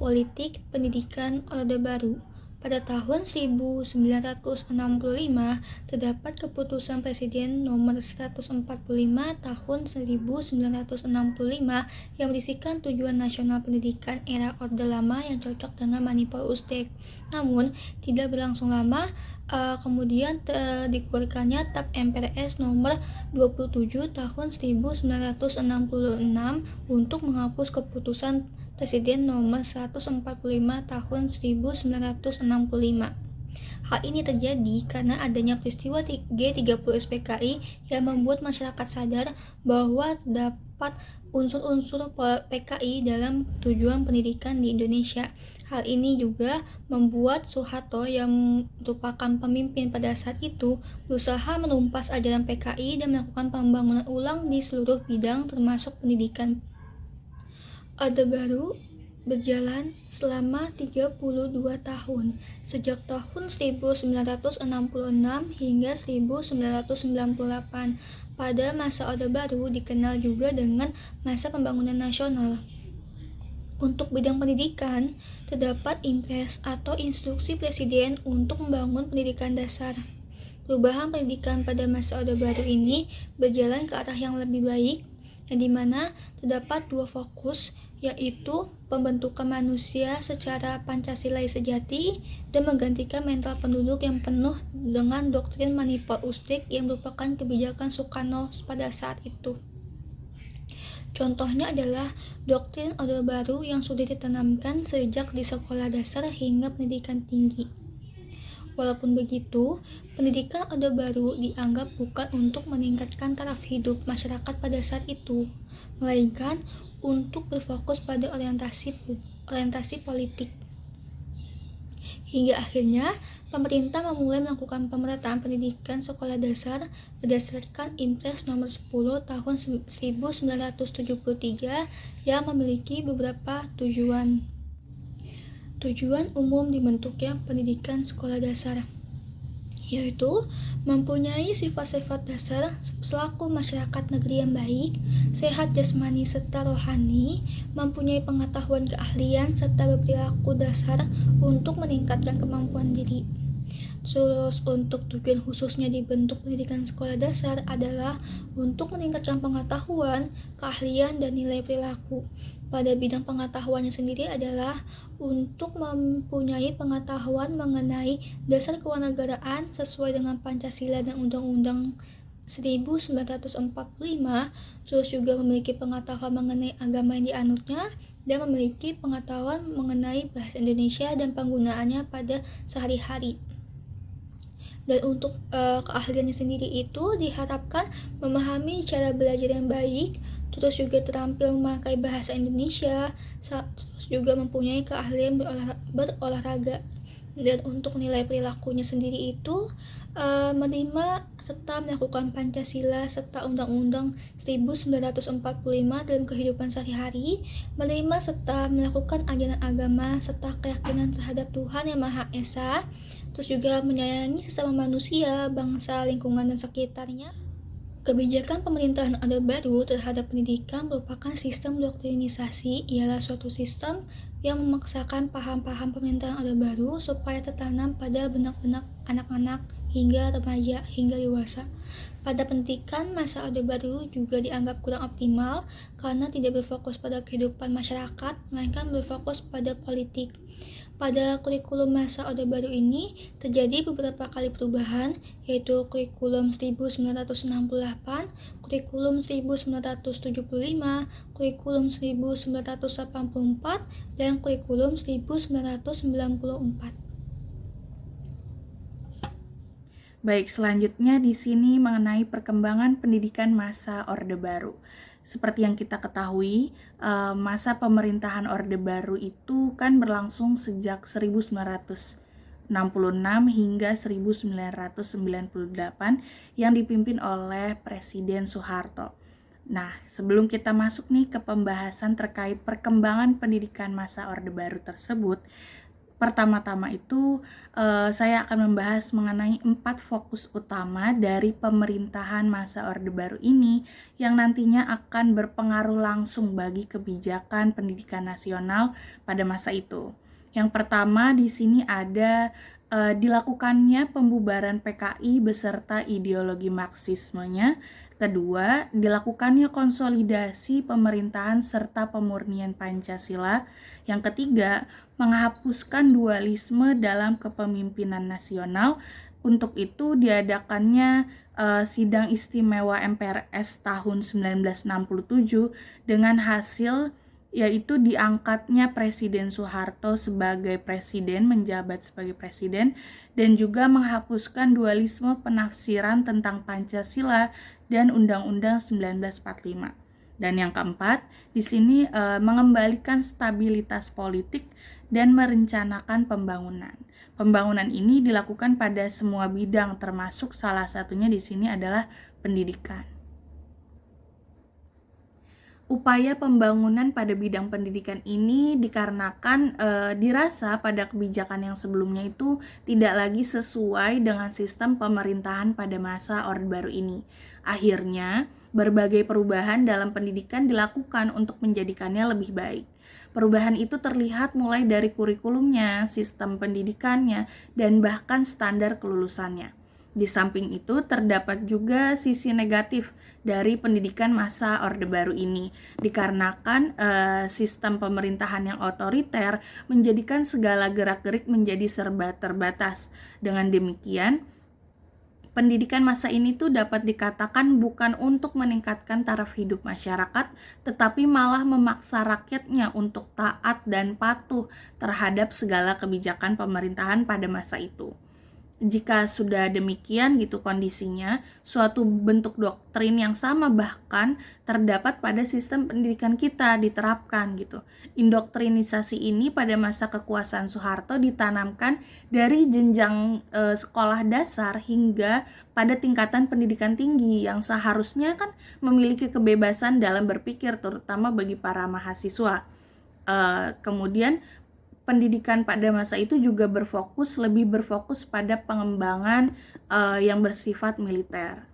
Politik Pendidikan Orde Baru. Pada tahun 1965, terdapat Keputusan Presiden Nomor 145 Tahun 1965 yang berisikan tujuan nasional pendidikan era Orde Lama yang cocok dengan Manipur Uzbek. Namun, tidak berlangsung lama, kemudian dikeluarkannya TAP MPRS Nomor 27 Tahun 1966 untuk menghapus Keputusan Presiden Nomor 145 Tahun 1965. Hal ini terjadi karena adanya peristiwa G30 SPKI yang membuat masyarakat sadar bahwa terdapat unsur-unsur PKI dalam tujuan pendidikan di Indonesia. Hal ini juga membuat Soeharto yang merupakan pemimpin pada saat itu berusaha menumpas ajaran PKI dan melakukan pembangunan ulang di seluruh bidang termasuk pendidikan. Orde Baru berjalan selama 32 tahun, sejak tahun 1966 hingga 1998. Pada masa Orde Baru dikenal juga dengan masa pembangunan nasional. Untuk bidang pendidikan, terdapat Impres atau Instruksi Presiden untuk membangun pendidikan dasar. Perubahan pendidikan pada masa Orde Baru ini berjalan ke arah yang lebih baik, yang dimana terdapat dua fokus, yaitu pembentukan manusia secara Pancasilai sejati dan menggantikan mental penduduk yang penuh dengan doktrin Manipur Uzbek yang merupakan kebijakan Soekarno pada saat itu. Contohnya adalah doktrin Orde Baru yang sudah ditanamkan sejak di sekolah dasar hingga pendidikan tinggi. Walaupun begitu, pendidikan Orde Baru dianggap bukan untuk meningkatkan taraf hidup masyarakat pada saat itu, melainkan untuk berfokus pada orientasi politik. Hingga akhirnya, pemerintah memulai melakukan pemerataan pendidikan sekolah dasar berdasarkan Impres Nomor 10 Tahun 1973 yang memiliki beberapa tujuan. Tujuan umum dibentuknya pendidikan sekolah dasar, yaitu mempunyai sifat-sifat dasar selaku masyarakat negeri yang baik, sehat jasmani serta rohani, mempunyai pengetahuan keahlian serta berperilaku dasar untuk meningkatkan kemampuan diri. Terus untuk tujuan khususnya dibentuk pendidikan sekolah dasar adalah untuk meningkatkan pengetahuan, keahlian, dan nilai perilaku. Pada bidang pengetahuannya sendiri adalah untuk mempunyai pengetahuan mengenai dasar kewarganegaraan sesuai dengan Pancasila dan Undang-Undang 1945, terus juga memiliki pengetahuan mengenai agama yang dianutnya, dan memiliki pengetahuan mengenai bahasa Indonesia dan penggunaannya pada sehari-hari. Dan untuk keahliannya sendiri itu diharapkan memahami cara belajar yang baik, terus juga terampil memakai bahasa Indonesia, terus juga mempunyai keahlian berolahraga. Dan untuk nilai perilakunya sendiri itu menerima serta melakukan Pancasila serta Undang-Undang 1945 dalam kehidupan sehari-hari, menerima serta melakukan ajaran agama serta keyakinan terhadap Tuhan Yang Maha Esa, terus juga menyayangi sesama manusia, bangsa, lingkungan, dan sekitarnya. Kebijakan pemerintahan Orde Baru terhadap pendidikan merupakan sistem doktrinisasi, ialah suatu sistem yang memaksakan paham-paham pemerintahan Orde Baru supaya tertanam pada benak-benak anak-anak hingga remaja hingga dewasa. Pada pendidikan masa Orde Baru juga dianggap kurang optimal karena tidak berfokus pada kehidupan masyarakat, melainkan berfokus pada politik. Pada kurikulum masa Orde Baru ini terjadi beberapa kali perubahan, yaitu kurikulum 1968, kurikulum 1975, kurikulum 1984, dan kurikulum 1994. Baik, selanjutnya di sini mengenai perkembangan pendidikan masa Orde Baru. Seperti yang kita ketahui, masa pemerintahan Orde Baru itu kan berlangsung sejak 1966 hingga 1998 yang dipimpin oleh Presiden Soeharto. Nah, sebelum kita masuk nih ke pembahasan terkait perkembangan pendidikan masa Orde Baru tersebut, Pertama-tama itu saya akan membahas mengenai 4 fokus utama dari pemerintahan masa Orde Baru ini yang nantinya akan berpengaruh langsung bagi kebijakan pendidikan nasional pada masa itu. Yang pertama di sini ada dilakukannya pembubaran PKI beserta ideologi Marxismenya. Kedua, dilakukannya konsolidasi pemerintahan serta pemurnian Pancasila. Yang ketiga, menghapuskan dualisme dalam kepemimpinan nasional. Untuk itu diadakannya sidang istimewa MPRS tahun 1967 dengan hasil yaitu diangkatnya Presiden Soeharto sebagai presiden, menjabat sebagai presiden, dan juga menghapuskan dualisme penafsiran tentang Pancasila dan Undang-Undang 1945. Dan yang keempat, di sini mengembalikan stabilitas politik dan merencanakan pembangunan. Pembangunan ini dilakukan pada semua bidang, termasuk salah satunya di sini adalah pendidikan. Upaya pembangunan pada bidang pendidikan ini dikarenakan dirasa pada kebijakan yang sebelumnya itu tidak lagi sesuai dengan sistem pemerintahan pada masa Orde Baru ini. Akhirnya, berbagai perubahan dalam pendidikan dilakukan untuk menjadikannya lebih baik. Perubahan itu terlihat mulai dari kurikulumnya, sistem pendidikannya, dan bahkan standar kelulusannya. Di samping itu, terdapat juga sisi negatif dari pendidikan masa Orde Baru ini, dikarenakan sistem pemerintahan yang otoriter menjadikan segala gerak-gerik menjadi serba terbatas. Dengan demikian, pendidikan masa ini tuh dapat dikatakan bukan untuk meningkatkan taraf hidup masyarakat, tetapi malah memaksa rakyatnya untuk taat dan patuh terhadap segala kebijakan pemerintahan pada masa itu. Jika sudah demikian gitu kondisinya, suatu bentuk doktrin yang sama bahkan terdapat pada sistem pendidikan kita diterapkan gitu. Indoktrinisasi ini pada masa kekuasaan Soeharto ditanamkan dari jenjang sekolah dasar hingga pada tingkatan pendidikan tinggi yang seharusnya kan memiliki kebebasan dalam berpikir, terutama bagi para mahasiswa. Kemudian pendidikan pada masa itu juga lebih berfokus pada pengembangan yang bersifat militer.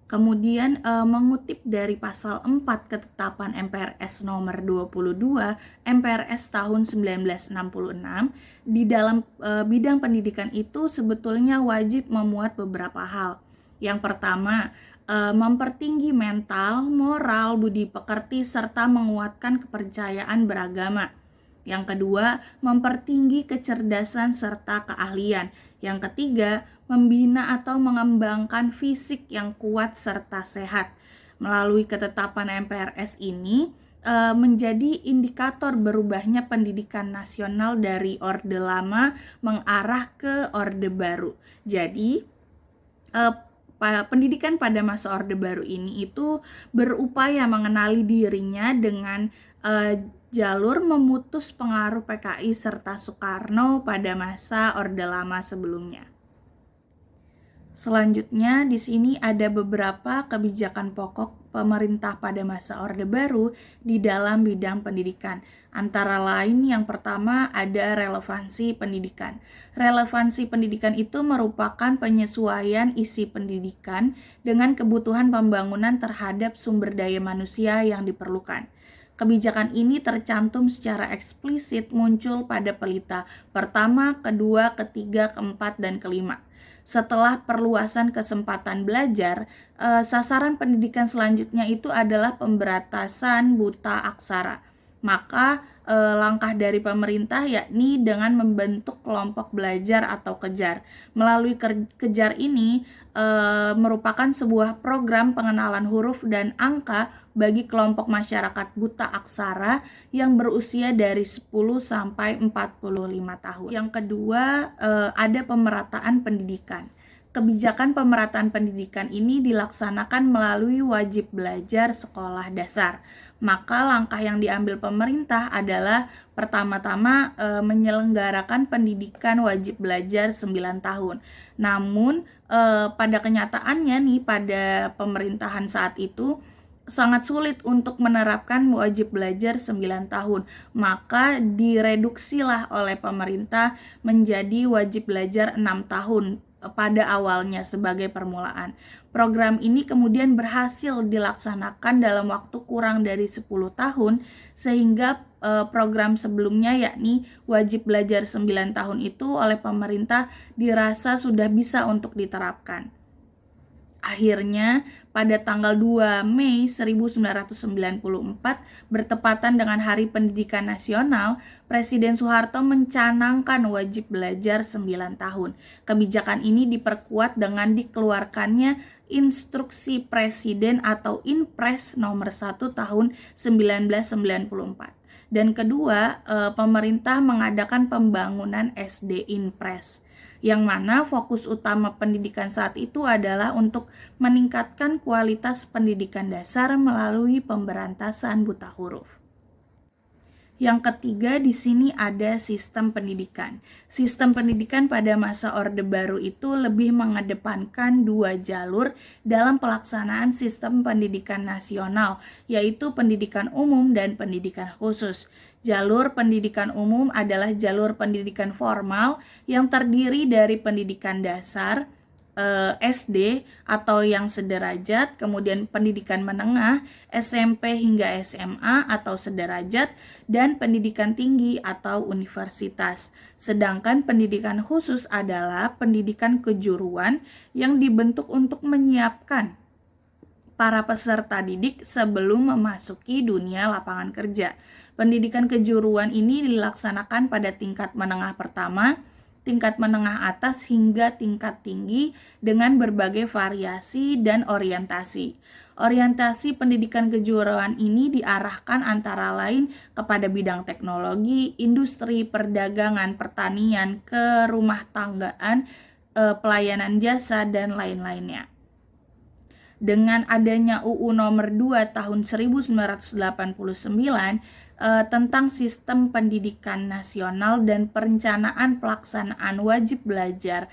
Kemudian mengutip dari pasal 4 ketetapan MPRS nomor 22 MPRS tahun 1966, di dalam bidang pendidikan itu sebetulnya wajib memuat beberapa hal. Yang pertama, mempertinggi mental, moral, budi pekerti, serta menguatkan kepercayaan beragama. Yang kedua, mempertinggi kecerdasan serta keahlian. Yang ketiga, membina atau mengembangkan fisik yang kuat serta sehat. Melalui ketetapan MPRS ini, menjadi indikator berubahnya pendidikan nasional dari Orde Lama mengarah ke Orde Baru. Jadi, pendidikan pada masa Orde Baru ini itu berupaya mengenali dirinya dengan jalur memutus pengaruh PKI serta Soekarno pada masa Orde Lama sebelumnya. Selanjutnya di sini ada beberapa kebijakan pokok pemerintah pada masa Orde Baru di dalam bidang pendidikan. Antara lain yang pertama ada relevansi pendidikan. Relevansi pendidikan itu merupakan penyesuaian isi pendidikan dengan kebutuhan pembangunan terhadap sumber daya manusia yang diperlukan. Kebijakan ini tercantum secara eksplisit muncul pada pelita pertama, kedua, ketiga, keempat, dan kelima. Setelah perluasan kesempatan belajar, sasaran pendidikan selanjutnya itu adalah pemberantasan buta aksara. Maka langkah dari pemerintah yakni dengan membentuk kelompok belajar atau kejar. Melalui kejar ini merupakan sebuah program pengenalan huruf dan angka bagi kelompok masyarakat buta aksara yang berusia dari 10 sampai 45 tahun. Yang kedua, ada pemerataan pendidikan. Kebijakan pemerataan pendidikan ini dilaksanakan melalui wajib belajar sekolah dasar. Maka langkah yang diambil pemerintah adalah pertama-tama menyelenggarakan pendidikan wajib belajar 9 tahun. Namun pada kenyataannya nih pada pemerintahan saat itu sangat sulit untuk menerapkan wajib belajar 9 tahun. Maka direduksilah oleh pemerintah menjadi wajib belajar 6 tahun pada awalnya sebagai permulaan. Program ini kemudian berhasil dilaksanakan dalam waktu kurang dari 10 tahun sehingga program sebelumnya yakni wajib belajar 9 tahun itu oleh pemerintah dirasa sudah bisa untuk diterapkan. Akhirnya, pada tanggal 2 Mei 1994, bertepatan dengan Hari Pendidikan Nasional, Presiden Soeharto mencanangkan wajib belajar 9 tahun. Kebijakan ini diperkuat dengan dikeluarkannya Instruksi Presiden atau Inpres nomor 1 tahun 1994. Dan kedua, pemerintah mengadakan pembangunan SD Inpres, yang mana fokus utama pendidikan saat itu adalah untuk meningkatkan kualitas pendidikan dasar melalui pemberantasan buta huruf. Yang ketiga di sini ada sistem pendidikan. Sistem pendidikan pada masa Orde Baru itu lebih mengedepankan 2 jalur dalam pelaksanaan sistem pendidikan nasional, yaitu pendidikan umum dan pendidikan khusus. Jalur pendidikan umum adalah jalur pendidikan formal yang terdiri dari pendidikan dasar, SD atau yang sederajat, kemudian pendidikan menengah, SMP hingga SMA atau sederajat, dan pendidikan tinggi atau universitas. Sedangkan pendidikan khusus adalah pendidikan kejuruan yang dibentuk untuk menyiapkan para peserta didik sebelum memasuki dunia lapangan kerja. Pendidikan kejuruan ini dilaksanakan pada tingkat menengah pertama, tingkat menengah atas hingga tingkat tinggi dengan berbagai variasi dan orientasi. Orientasi pendidikan kejuruan ini diarahkan antara lain kepada bidang teknologi, industri, perdagangan, pertanian, kerumah tanggaan, pelayanan jasa, dan lain-lainnya. Dengan adanya UU nomor 2 tahun 1989 tentang sistem pendidikan nasional dan perencanaan pelaksanaan wajib belajar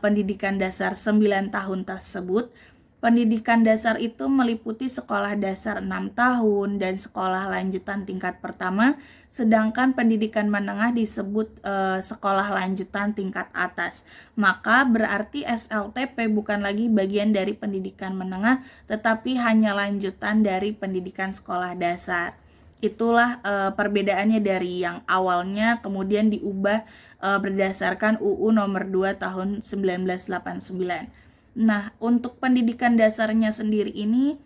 pendidikan dasar 9 tahun tersebut, pendidikan dasar itu meliputi sekolah dasar 6 tahun dan sekolah lanjutan tingkat pertama, sedangkan pendidikan menengah disebut sekolah lanjutan tingkat atas. Maka berarti SLTP bukan lagi bagian dari pendidikan menengah, tetapi hanya lanjutan dari pendidikan sekolah dasar. Itulah perbedaannya dari yang awalnya kemudian diubah berdasarkan UU nomor 2 tahun 1989. Nah, untuk pendidikan dasarnya sendiri ini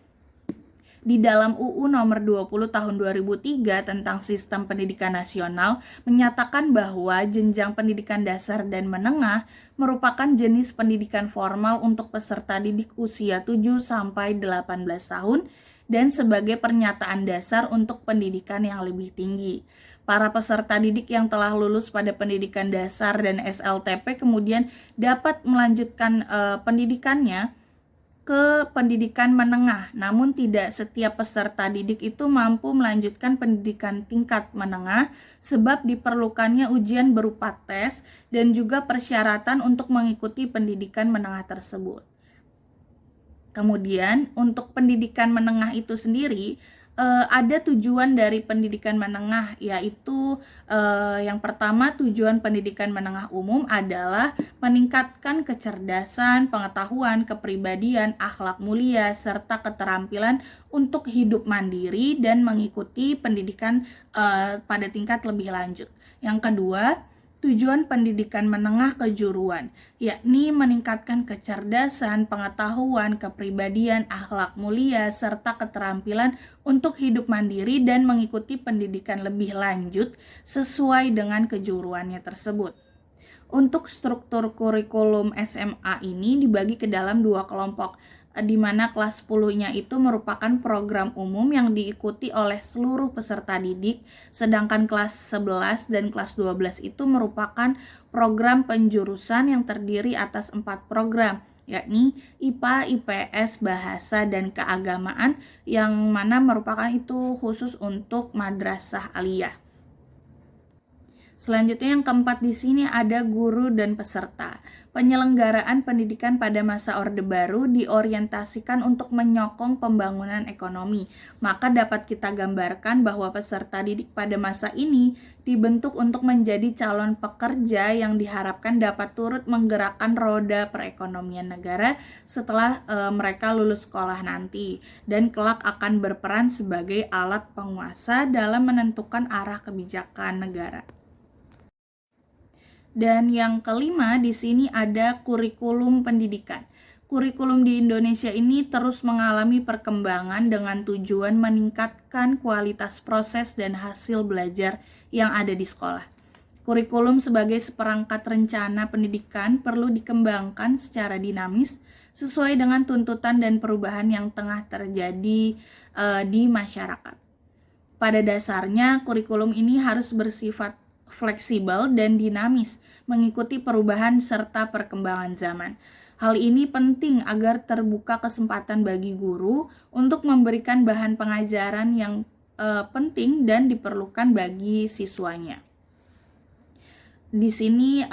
di dalam UU nomor 20 tahun 2003 tentang sistem pendidikan nasional menyatakan bahwa jenjang pendidikan dasar dan menengah merupakan jenis pendidikan formal untuk peserta didik usia 7 sampai 18 tahun dan sebagai pernyataan dasar untuk pendidikan yang lebih tinggi. Para peserta didik yang telah lulus pada pendidikan dasar dan SLTP kemudian dapat melanjutkan pendidikannya ke pendidikan menengah. Namun tidak setiap peserta didik itu mampu melanjutkan pendidikan tingkat menengah sebab diperlukannya ujian berupa tes dan juga persyaratan untuk mengikuti pendidikan menengah tersebut. Kemudian untuk pendidikan menengah itu sendiri ada tujuan dari pendidikan menengah, yaitu yang pertama tujuan pendidikan menengah umum adalah meningkatkan kecerdasan, pengetahuan, kepribadian, akhlak mulia, serta keterampilan untuk hidup mandiri dan mengikuti pendidikan pada tingkat lebih lanjut. Yang kedua, tujuan pendidikan menengah kejuruan, yakni meningkatkan kecerdasan, pengetahuan, kepribadian, akhlak mulia, serta keterampilan untuk hidup mandiri dan mengikuti pendidikan lebih lanjut sesuai dengan kejuruannya tersebut. Untuk struktur kurikulum SMA ini dibagi ke dalam 2 kelompok, di mana kelas 10-nya itu merupakan program umum yang diikuti oleh seluruh peserta didik, sedangkan kelas 11 dan kelas 12 itu merupakan program penjurusan yang terdiri atas 4 program, yakni IPA, IPS, Bahasa, dan Keagamaan, yang mana merupakan itu khusus untuk madrasah aliyah. Selanjutnya yang keempat di sini ada guru dan peserta. Penyelenggaraan pendidikan pada masa Orde Baru diorientasikan untuk menyokong pembangunan ekonomi. Maka dapat kita gambarkan bahwa peserta didik pada masa ini dibentuk untuk menjadi calon pekerja yang diharapkan dapat turut menggerakkan roda perekonomian negara setelah mereka lulus sekolah nanti, dan kelak akan berperan sebagai alat penguasa dalam menentukan arah kebijakan negara. Dan yang kelima di sini ada kurikulum pendidikan. Kurikulum di Indonesia ini terus mengalami perkembangan dengan tujuan meningkatkan kualitas proses dan hasil belajar yang ada di sekolah. Kurikulum sebagai seperangkat rencana pendidikan perlu dikembangkan secara dinamis sesuai dengan tuntutan dan perubahan yang tengah terjadi di masyarakat. Pada dasarnya, kurikulum ini harus bersifat fleksibel dan dinamis, mengikuti perubahan serta perkembangan zaman. Hal ini penting agar terbuka kesempatan bagi guru untuk memberikan bahan pengajaran yang penting dan diperlukan bagi siswanya. Di sini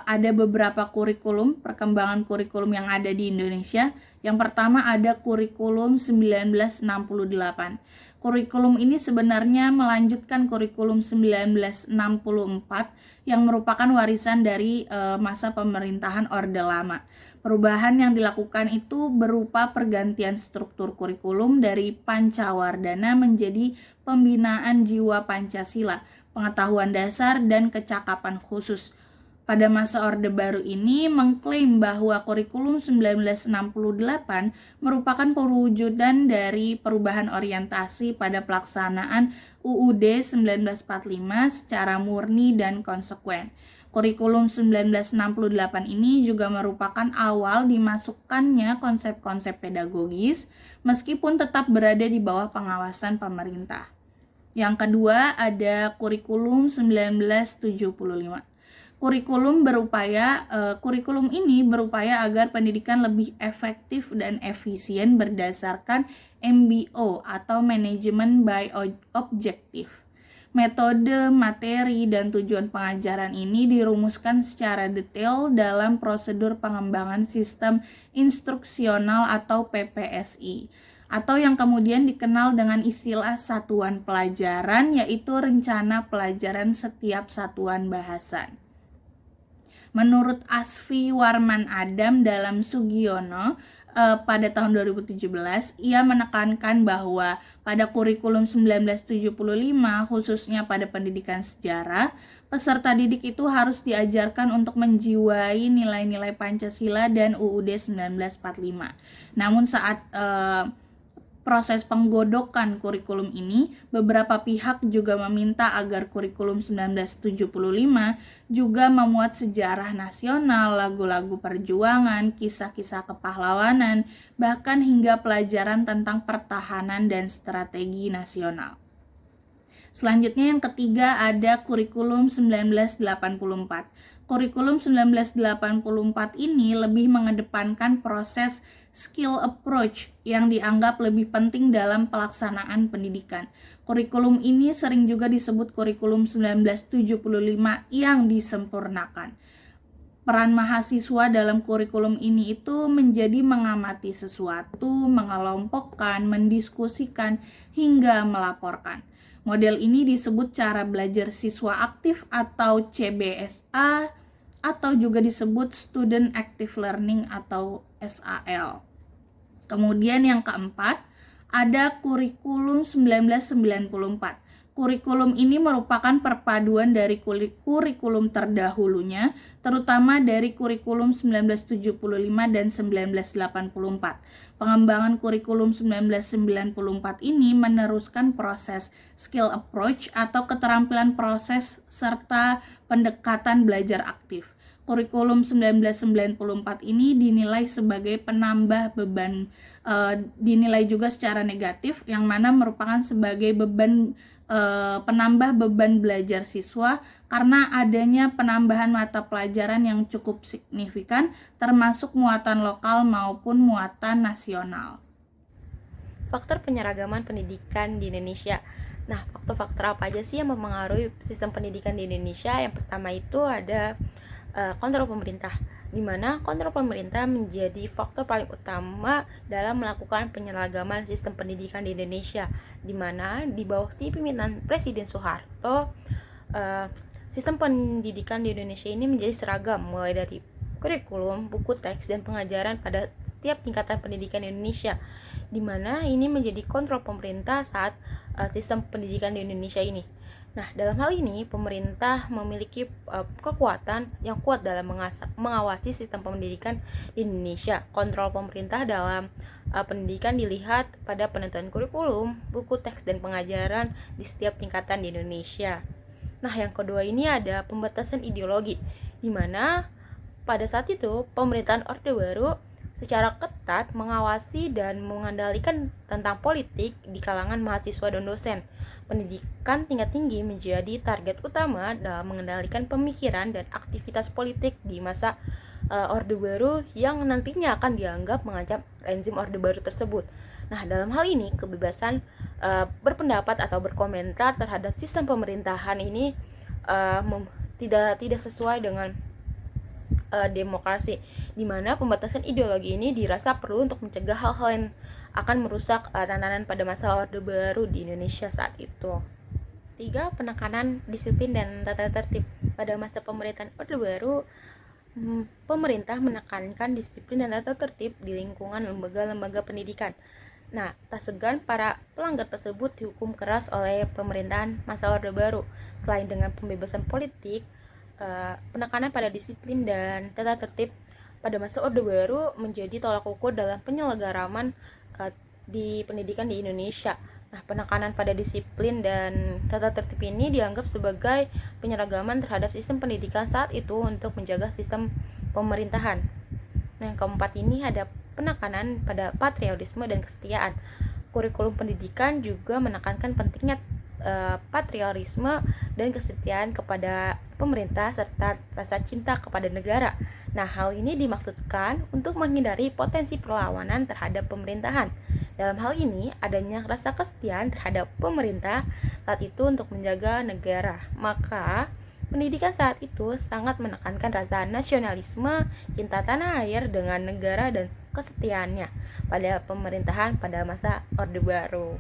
ada beberapa kurikulum, perkembangan kurikulum yang ada di Indonesia. Yang pertama ada kurikulum 1968. Kurikulum ini sebenarnya melanjutkan kurikulum 1964 yang merupakan warisan dari masa pemerintahan Orde Lama. Perubahan yang dilakukan itu berupa pergantian struktur kurikulum dari Pancawardana menjadi pembinaan jiwa Pancasila, pengetahuan dasar, dan kecakapan khusus. Pada masa Orde Baru ini mengklaim bahwa kurikulum 1968 merupakan perwujudan dari perubahan orientasi pada pelaksanaan UUD 1945 secara murni dan konsekuen. Kurikulum 1968 ini juga merupakan awal dimasukkannya konsep-konsep pedagogis meskipun tetap berada di bawah pengawasan pemerintah. Yang kedua ada kurikulum 1975. Kurikulum ini berupaya agar pendidikan lebih efektif dan efisien berdasarkan MBO atau Management by Objective. Metode, materi, dan tujuan pengajaran ini dirumuskan secara detail dalam prosedur pengembangan sistem instruksional atau PPSI, atau yang kemudian dikenal dengan istilah satuan pelajaran, yaitu rencana pelajaran setiap satuan bahasan. Menurut Asfi Warman Adam dalam Sugiono pada tahun 2017, ia menekankan bahwa pada kurikulum 1975, khususnya pada pendidikan sejarah, peserta didik itu harus diajarkan untuk menjiwai nilai-nilai Pancasila dan UUD 1945. Namun saat proses penggodokan kurikulum ini, beberapa pihak juga meminta agar kurikulum 1975 juga memuat sejarah nasional, lagu-lagu perjuangan, kisah-kisah kepahlawanan, bahkan hingga pelajaran tentang pertahanan dan strategi nasional. Selanjutnya yang ketiga ada kurikulum 1984. Kurikulum 1984 ini lebih mengedepankan proses skill approach yang dianggap lebih penting dalam pelaksanaan pendidikan. Kurikulum ini sering juga disebut kurikulum 1975 yang disempurnakan. Peran mahasiswa dalam kurikulum ini itu menjadi mengamati sesuatu, mengelompokkan, mendiskusikan, hingga melaporkan. Model ini disebut cara belajar siswa aktif atau CBSA, atau juga disebut Student Active Learning atau SAL. Kemudian yang keempat, ada kurikulum 1994. Kurikulum ini merupakan perpaduan dari kurikulum terdahulunya, terutama dari kurikulum 1975 dan 1984. Pengembangan kurikulum 1994 ini meneruskan proses skill approach atau keterampilan proses serta pendekatan belajar aktif. Kurikulum 1994 ini dinilai sebagai penambah beban, dinilai juga secara negatif, yang mana merupakan sebagai penambah beban belajar siswa karena adanya penambahan mata pelajaran yang cukup signifikan, termasuk muatan lokal maupun muatan nasional. Faktor penyeragaman pendidikan di Indonesia. Nah, faktor-faktor apa aja sih yang mempengaruhi sistem pendidikan di Indonesia? Yang pertama itu ada kontrol pemerintah, di mana kontrol pemerintah menjadi faktor paling utama dalam melakukan penyeragaman sistem pendidikan di Indonesia, di mana di bawah pimpinan Presiden Soeharto, sistem pendidikan di Indonesia ini menjadi seragam, mulai dari kurikulum, buku teks, dan pengajaran pada setiap tingkatan pendidikan di Indonesia, di mana ini menjadi kontrol pemerintah saat sistem pendidikan di Indonesia ini. Nah, dalam hal ini pemerintah memiliki kekuatan yang kuat dalam mengawasi sistem pendidikan di Indonesia. Kontrol pemerintah dalam pendidikan dilihat pada penentuan kurikulum, buku teks, dan pengajaran di setiap tingkatan di Indonesia. Nah, yang kedua ini ada pembatasan ideologi, di mana pada saat itu pemerintahan Orde Baru secara ketat mengawasi dan mengendalikan tentang politik di kalangan mahasiswa dan dosen. Pendidikan tingkat tinggi menjadi target utama dalam mengendalikan pemikiran dan aktivitas politik di masa Orde Baru yang nantinya akan dianggap mengancam rezim Orde Baru tersebut. Nah, dalam hal ini kebebasan berpendapat atau berkomentar terhadap sistem pemerintahan ini tidak sesuai dengan demokrasi, di mana pembatasan ideologi ini dirasa perlu untuk mencegah hal-hal yang akan merusak tatanan pada masa Orde Baru di Indonesia saat itu. 3. Penekanan disiplin dan tata tertib. Pada masa pemerintahan Orde Baru, pemerintah menekankan disiplin dan tata tertib di lingkungan lembaga-lembaga pendidikan. Nah, tak segan para pelanggar tersebut dihukum keras oleh pemerintahan masa Orde Baru. Selain dengan pembebasan politik, penekanan pada disiplin dan tata tertib pada masa Orde Baru menjadi tolak ukur dalam penyelenggaraan di pendidikan di Indonesia. Nah, penekanan pada disiplin dan tata tertib ini dianggap sebagai penyeragaman terhadap sistem pendidikan saat itu untuk menjaga sistem pemerintahan. Nah, yang keempat ini ada penekanan pada patriotisme dan kesetiaan. Kurikulum pendidikan juga menekankan pentingnya patriotisme dan kesetiaan kepada pemerintah serta rasa cinta kepada negara. Nah, hal ini dimaksudkan untuk menghindari potensi perlawanan terhadap pemerintahan. Dalam hal ini, adanya rasa kesetiaan terhadap pemerintah saat itu untuk menjaga negara. Maka, pendidikan saat itu sangat menekankan rasa nasionalisme, cinta tanah air dengan negara dan kesetiaannya pada pemerintahan pada masa Orde Baru.